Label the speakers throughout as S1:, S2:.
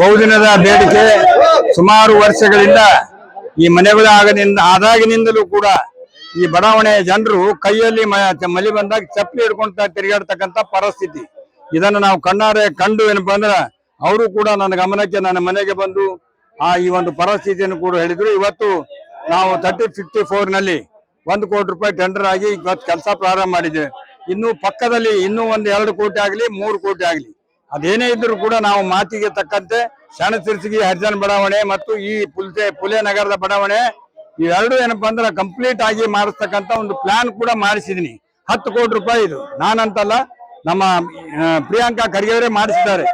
S1: ಬಹುದಿನದ ಬೇಡಿಕೆ ಸುಮಾರು ವರ್ಷಗಳಿಂದ ಈ ಆದಾಗಿನಿಂದಲೂ ಕೂಡ ಈ ಬಡಾವಣೆಯ ಜನರು ಕೈಯಲ್ಲಿ ಮಳಿ ಬಂದಾಗ ಚಪ್ಪಲಿ ಹಿಡ್ಕೊಂತ ತಿರುಗಾಡ್ತಕ್ಕಂತ ಪರಿಸ್ಥಿತಿ. ಇದನ್ನು ನಾವು ಕಣ್ಣಾರೆ ಕಂಡು ಏನಪ್ಪಾ ಅಂದ್ರೆ ಅವರು ಕೂಡ ನನ್ನ ಗಮನಕ್ಕೆ ನನ್ನ ಮನೆಗೆ ಬಂದು ಈ ಒಂದು ಪರಿಸ್ಥಿತಿಯನ್ನು ಕೂಡ ಹೇಳಿದ್ರು. ಇವತ್ತು ನಾವು 3054 ನಲ್ಲಿ 1 ಕೋಟಿ ರೂಪಾಯಿ ಟೆಂಡರ್ ಆಗಿ ಇವತ್ತು ಕೆಲಸ ಪ್ರಾರಂಭ ಮಾಡಿದ್ದೇವೆ. ಇನ್ನು ಪಕ್ಕದಲ್ಲಿ ಇನ್ನೂ 2 ಕೋಟಿ ಆಗಲಿ 3 ಕೋಟಿ ಆಗಲಿ ಅದೇನೇ ಇದ್ರು ಕೂಡ ನಾವು ಮಾತಿಗೆ ತಕ್ಕಂತೆ ಶಣಸಿರ್ಸಿಗಿ ಹರಿಜನ್ ಬಡಾವಣೆ ಮತ್ತು ಈ ಪುಲೆ ನಗರದ ಬಡಾವಣೆ ಇವೆರಡು ಏನಪ್ಪಾ ಅಂದ್ರೆ ಕಂಪ್ಲೀಟ್ ಆಗಿ ಮಾಡಿಸ್ತಕ್ಕಂತ ಒಂದು ಪ್ಲಾನ್ ಕೂಡ ಮಾಡಿಸಿದೀನಿ. 10 ಕೋಟಿ ರೂಪಾಯಿ ಇದು ನಾನಂತಲ್ಲ, ನಮ್ಮ ಪ್ರಿಯಾಂಕಾ ಖರ್ಗೆ ಅವರೇ ಮಾಡಿಸಿದ್ದಾರೆ.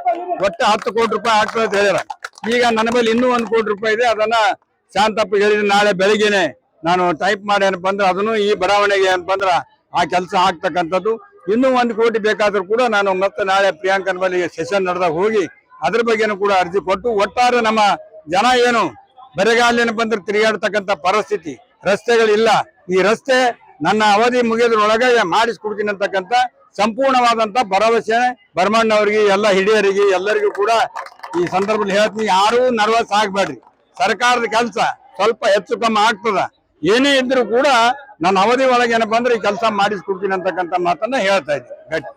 S1: ಒಟ್ಟು 10 ಕೋಟಿ ರೂಪಾಯಿ ಆಗ್ತದೆ ಅಂತ ಹೇಳ್ಯಾರ. ಈಗ ನನ್ನ ಬಳಿ ಇನ್ನೂ 1 ಕೋಟಿ ರೂಪಾಯಿ ಇದೆ. ಅದನ್ನ ಶಾಂತಪ್ಪ ಹೇಳಿದ್ರೆ ನಾಳೆ ಬೆಳಿಗ್ಗೆನೆ ನಾನು ಟೈಪ್ ಮಾಡಿ ಏನಪ್ಪಾ ಅಂದ್ರೆ ಅದನ್ನು ಈ ಬಡಾವಣೆಗೆ ಏನಪ್ಪಾ ಅಂದ್ರೆ ಆ ಕೆಲಸ ಆಗ್ತಕ್ಕಂಥದ್ದು. ಇನ್ನೂ 1 ಕೋಟಿ ಬೇಕಾದ್ರೂ ಕೂಡ ನಾನು ಮತ್ತೆ ನಾಳೆ ಪ್ರಿಯಾಂಕನ ಬಳಿ ಸೆಷನ್ ನಡೆದಾಗ ಹೋಗಿ ಅದ್ರ ಬಗ್ಗೆನೂ ಕೂಡ ಅರ್ಜಿ ಕೊಟ್ಟು ಒಟ್ಟಾರೆ ನಮ್ಮ ಜನ ಏನು ಬರೆಗಾಲ ಏನಪ್ಪಾ ಅಂದ್ರೆ ತಿರುಗಾಡ್ತಕ್ಕಂಥ ಪರಿಸ್ಥಿತಿ, ರಸ್ತೆಗಳಿಲ್ಲ, ಈ ರಸ್ತೆ ನನ್ನ ಅವಧಿ ಮುಗಿಯೋದ್ರೊಳಗೆ ಮಾಡಿಸ್ಕೊಡ್ತೀನಿ ಅಂತಕ್ಕಂಥ ಸಂಪೂರ್ಣವಾದಂತ ಭರವಸೆ ಭರಮಣ್ಣವರಿಗೆ ಎಲ್ಲ ಹಿರಿಯರಿಗೆ ಎಲ್ಲರಿಗೂ ಕೂಡ ಈ ಸಂದರ್ಭದಲ್ಲಿ ಹೇಳ್ತೀನಿ. ಯಾರು ನರ್ವಸ್ ಆಗ್ಬೇಡ್ರಿ. ಸರ್ಕಾರದ ಕೆಲಸ ಸ್ವಲ್ಪ ಹೆಚ್ಚು ಕಮ್ಮಿ ಆಗ್ತದ. ಏನೇ ಇದ್ರು ಕೂಡ ನನ್ನ ಅವಧಿ ಒಳಗೆ ಏನಪ್ಪಾ ಅಂದ್ರೆ ಈ ಕೆಲಸ ಮಾಡಿಸ್ಕೊಡ್ತೀನಿ ಅಂತಕ್ಕಂಥ ಮಾತನ್ನ ಹೇಳ್ತಾ ಇದ್ದೀನಿ. ಗಟ್ಟಿ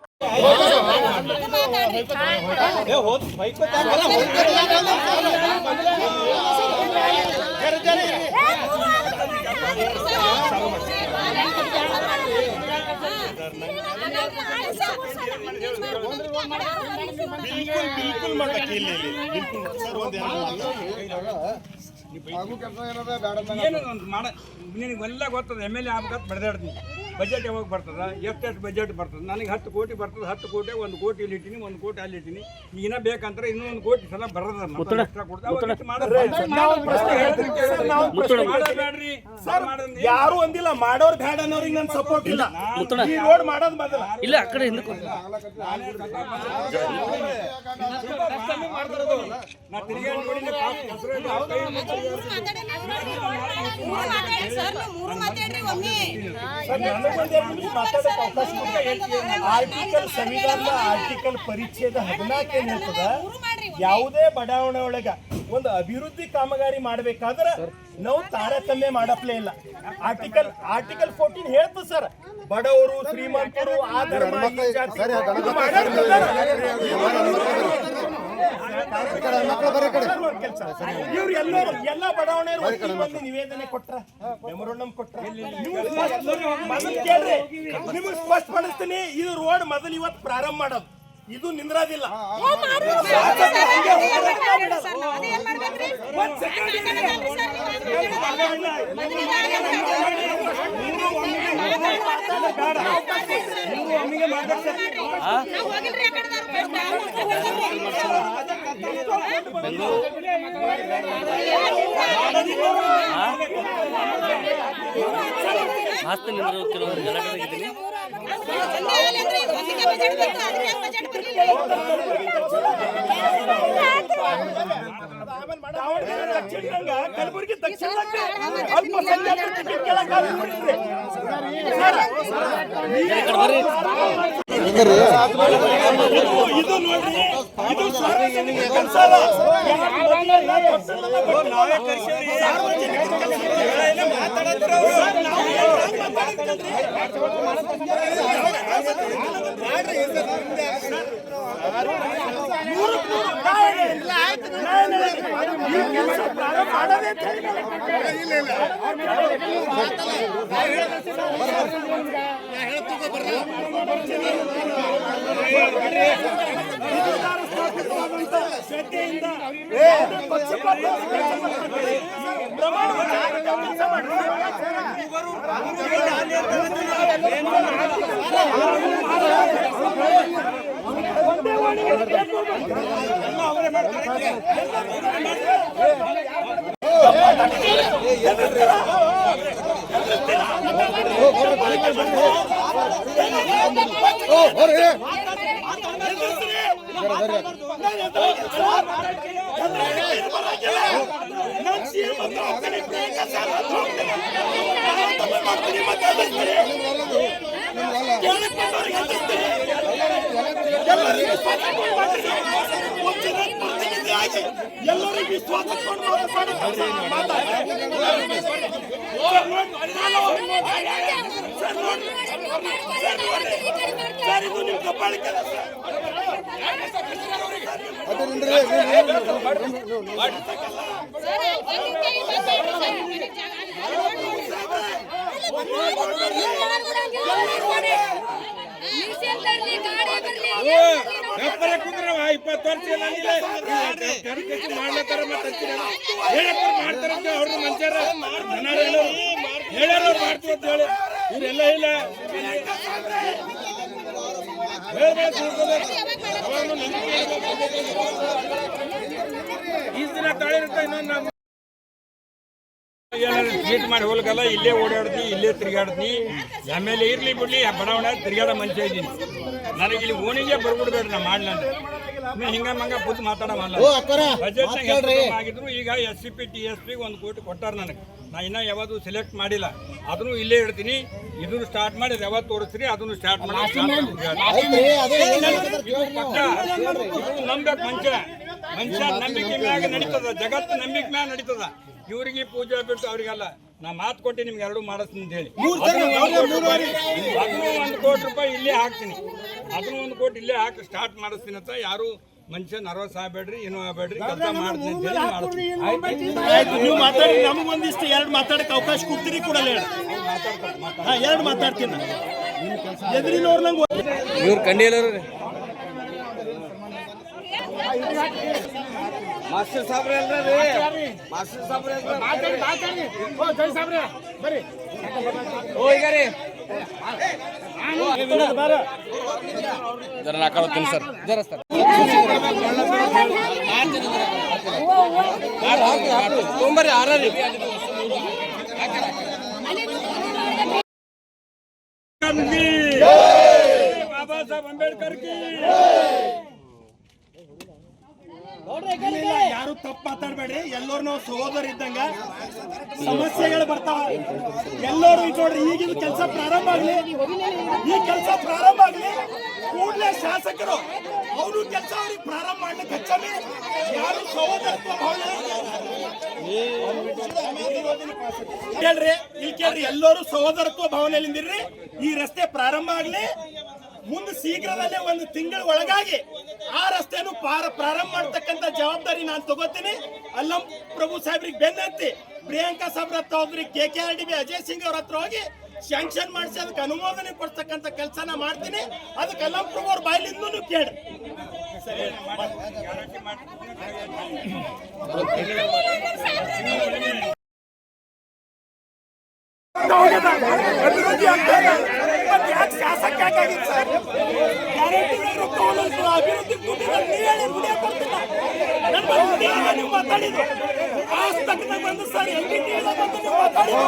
S1: ನಿನಗೆಲ್ಲ ಗೊತ್ತದ. MLA ಆಗ್ಬೇಕಂತ ಬಡ್ದಾಡ್ತೀನಿ. ಬಜೆಟ್ ಯಾವಾಗ ಬರ್ತದ, ಎಷ್ಟು ಬಜೆಟ್ ಬರ್ತದೆ, ನನಗೆ 10 ಕೋಟಿ ಬರ್ತದೆ. 10 ಕೋಟಿ 1 ಕೋಟಿ ಇಲ್ಲಿ ಇಟ್ಟಿನಿ, 1 ಕೋಟಿ ಅಲ್ಲಿ ಇಟ್ಟಿನಿ. ಈಗ ಬೇಕಂದ್ರೆ ಇನ್ನೂ 1 ಕೋಟಿ ಸಲ ಬರೋದ
S2: ಯಾರು ಅಂದಿಲ್ಲ. ಮಾಡೋರ್ ಬ್ಯಾಡ ಅನ್ನೋರಿಗೆ ನನ್ ಸಪೋರ್ಟ್ ಇಲ್ಲ. ಈ ರೋಡ್ ಮಾಡೋದ್ ಮೊದಲ ಇಲ್ಲ. ಆ ಕಡೆ ಆರ್ಟಿಕಲ್ ಸಂವಿಧಾನದ ಆರ್ಟಿಕಲ್ ಪರಿಚ್ಛೇದ 14 ಏನ್ ಹೇಳ್ತದ, ಯಾವುದೇ ಬಡಾವಣೆ ಒಳಗ ಒಂದು ಅಭಿವೃದ್ಧಿ ಕಾಮಗಾರಿ ಮಾಡ್ಬೇಕಾದ್ರೆ ನಾವು ತಾರತಮ್ಯ ಮಾಡಪ್ಲೇ ಇಲ್ಲ. ಆರ್ಟಿಕಲ್ 14 ಹೇಳ್ತದೆ ಸರ್, ಬಡವರು ಶ್ರೀಮಂತರು ಆ ಧರ್ಮ ಇವ್ರು ಎಲ್ಲ ಬಡಾವಣೆಯವರು ನಿವೇದನೆ ಕೊಟ್ರ, ಮೆಮೊರಂಡಮ್ ಕೊಟ್ರ. ಕೇಳ್ರಿ, ನಿಮಗೆ ಸ್ಪಷ್ಟಪಡಿಸ್ತೀನಿ. ಇದು ರೋಡ್ ಮೊದಲು ಇವತ್ತು ಪ್ರಾರಂಭ ಮಾಡೋದು, ಇದು ನಿಂದ್ರಾದಿಲ್ಲ. ಕಲಬುರಗಿ ದಕ್ಷಿಣ ಇದು ನೋಡ್ರಿ, ಇದು ಸಾರ್ವಜನಿಕ ಕೆಲಸ ಶ್ರದ್ಧೆಯಿಂದ ಎಲ್ಲರಿಗೂ ವಿಶ್ವಾಸ ಕೊಟ್ಟು ಒಬ್ಬನೇ ಪ್ರತಿನಿಧಿಯಾಗಿ ಎಲ್ಲರಿಗೂ ವಿಶ್ವಾಸ ಕೊಟ್ಟು ಮಾತಾಡಿ ಸರ್, ಇದು ನಿಮ್ಮ ಕಬ್ಬಾಳಿಕೆ ಅಲ್ಲ ಸರ್.
S3: ಇಪ್ಪತ್ತು ವರ್ಷ ಮಾಡ್ಲತ್ತಾರ ಮಾಡ್ತಾರಂತ ಅವ್ರ ಮನುಷ್ಯರ ಹೇಳ್ಯಾರ ಅವ್ರು ಮಾಡ್ತೀವಿ ಅಂತ ಹೇಳಿ ಇವ್ರೆಲ್ಲ ಇಲ್ಲ ಈ ದಿನ ತಾಳಿರುತ್ತೆ ಇನ್ನೊಂದು ಟ್ವೀಟ್ ಮಾಡಿ ಹೋಗಲ್ಲ, ಇಲ್ಲೇ ಓಡಾಡ್ತೀನಿ, ಇಲ್ಲೇ ತಿರುಗಾಡ್ತೀನಿ. ಆಮೇಲೆ ಇರ್ಲಿ ಬಿಡ್ಲಿ, ಬಡಾವಣೆ ತಿರುಗಾಡೋ ಮನುಷ್ಯ ಇದ್ದೀನಿ. ನನಗೆ ಇಲ್ಲಿ ಓಣಿಗೆ ಬರ್ಬಿಡ್ಬೇಡ, ನಾ ಮಾಡ್ಲ ಹಿಂಗ ಮಂಗ ಬುದ್ಧಿ ಮಾತಾಡಲ್ಲ. ಬಜೆಟ್ ಆಗಿದ್ರು ಈಗ SCP TSP 1 ಕೋಟಿ ಕೊಟ್ಟಾರ ನನಗೆ. ನಾ ಇನ್ನ ಯಾವುದು ಸೆಲೆಕ್ಟ್ ಮಾಡಿಲ್ಲ, ಅದನ್ನು ಇಲ್ಲೇ ಇಡ್ತೀನಿ. ಇದನ್ನು ಸ್ಟಾರ್ಟ್ ಮಾಡಿ ಯಾವತ್ತು ತೋರಿಸ್ತೀನಿ, ಅದನ್ನು ಸ್ಟಾರ್ಟ್ ಮಾಡಿ ನಂಬೇಕು. ಮನುಷ್ಯ ನಂಬಿಕೆ ಮ್ಯಾಗ ನಡೀತದ, ಜಗತ್ತು ನಂಬಿಕೆ ಮ್ಯಾಗ ನಡೀತದ. ಇವ್ರಿಗೆ ಪೂಜೆ ಬಿಟ್ಟು ಅವ್ರಿಗೆಲ್ಲ ನಾ ಮಾತು ಕೊಟ್ಟು ನಿಮ್ಗೆ ಎರಡು ಮಾಡಿಸ್ತೀನಿ ಅಂತ ಹೇಳಿ ಅದನ್ನು 1 ಕೋಟಿ ರೂಪಾಯಿ ಇಲ್ಲೇ ಹಾಕ್ತೀನಿ. ಅದನ್ನು 1 ಕೋಟಿ ಇಲ್ಲೇ ಹಾಕಿ ಸ್ಟಾರ್ಟ್ ಮಾಡಿಸ್ತೀನಿ ಅಂತ. ಯಾರು ಮನುಷ್ಯ ನರ್ವಸ್ ಆಗಬೇಡ್ರಿ, ಏನೂ ಆಗಬೇಡ್ರಿ, ಕೆಲಸ ಮಾಡ್ತೀನಿ ಅಂತ ಹೇಳಿ ಮಾಡ್ತೀನಿ.
S2: ನೀವು ಮಾತಾಡಿ, ನಮಗೊಂದಿಷ್ಟು 2 ಮಾತಾಡಕ್ಕೆ ಅವಕಾಶ ಕೊಡ್ತೀರಿ ಕೂಡಲೇ. 2 ಮಾತಾಡ್ತೀನಿ. ಎದುರಿನವ್ರು ನಂಗೆ
S3: ಇವ್ರು ಕಂಡಿಲ್ಲರು ಮಾಸ್ಟರ್ ಸಾಬ್ರೆ ಅಲ್ರಿ, ಮಾಸ್ಟರ್ ಸಾಬ್ರೆ ಬರ್ರಿ. ಓ ಈಗ ರೀ ಜರ ನಾಲ್ಕು ಸರ್, ಜರ ಸರ್ ತೊಂಬರ್ರಿ ಆರ್ರಿ. ಬಾಬಾ ಸಾಹೇಬ್ ಅಂಬೇಡ್ಕರ್ ಕಿ.
S2: ಯಾರು ತಪ್ಪು ಮಾತಾಡ್ಬೇಡ್ರಿ, ಎಲ್ಲರೂ ನಾವು ಸಹೋದರ ಇದ್ದಂಗ. ಸಮಸ್ಯೆಗಳು ಬರ್ತಾವ, ಎಲ್ಲರೂ ನೋಡ್ರಿ. ಈಗಿನ ಕೆಲಸ ಪ್ರಾರಂಭ ಆಗ್ಲಿ, ಈ ಕೆಲಸ ಪ್ರಾರಂಭ ಆಗ್ಲಿ, ಕೂಡಲೇ ಶಾಸಕರು ಅವರು ಕೆಲಸ ಅವ್ರಿಗೆ ಪ್ರಾರಂಭ ಮಾಡ್ಲಿಕ್ಕೆ ಹಚ್ಚಮಿ. ಯಾರು ಸಹೋದರತ್ವ ಭಾವನೆ ಕೇಳ್ರಿ, ಇಲ್ಲಿ ಕೇಳ್ರಿ, ಎಲ್ಲರೂ ಸಹೋದರತ್ವ ಭಾವನೆಯಲ್ಲಿಂದಿರ್ರಿ. ಈ ರಸ್ತೆ ಪ್ರಾರಂಭ ಆಗ್ಲಿ, ಮುಂದೆ ಶೀಘ್ರದಲ್ಲೇ 1 ತಿಂಗಳ ಒಳಗಾಗಿ ಆ ರಸ್ತೆಯನ್ನು ಪ್ರಾರಂಭ ಮಾಡತಕ್ಕಂತ ಜವಾಬ್ದಾರಿ ನಾನು ತಗೋತೀನಿ. ಅಲ್ಲಂ ಪ್ರಭು ಸಾಹೇಬ್ರಿಗೆ ಬೆನ್ನತ್ತಿ ಪ್ರಿಯಾಂಕಾ ಸಾಹೇಬ್ರ ಹತ್ರ ಹೋಗ್ರಿ, KKRDB ಅಜಯ್ ಸಿಂಗ್ ಅವ್ರ ಹತ್ರ ಹೋಗಿ ಸ್ಯಾಂಕ್ಷನ್ ಮಾಡಿಸಿ ಅದಕ್ಕೆ ಅನುಮೋದನೆ ಕೊಡ್ತಕ್ಕಂಥ ಕೆಲಸನ ಮಾಡ್ತೀನಿ. ಅದಕ್ಕೆ ಅಲ್ಲಂ ಪ್ರಭು ಅವ್ರ ಬಾಯಿಲಿಂದ ಕೇಳಿ. ಅಭಿವೃದ್ಧಿ ಶಾಸಕ ನೀವು ಮಾತಾಡಿದ್ರು ಆಸ್ತಕದಾಗ ಬಂದು ಸರ್ LBT ಬಂದು ನೀವು ಮಾತಾಡಿದ್ರು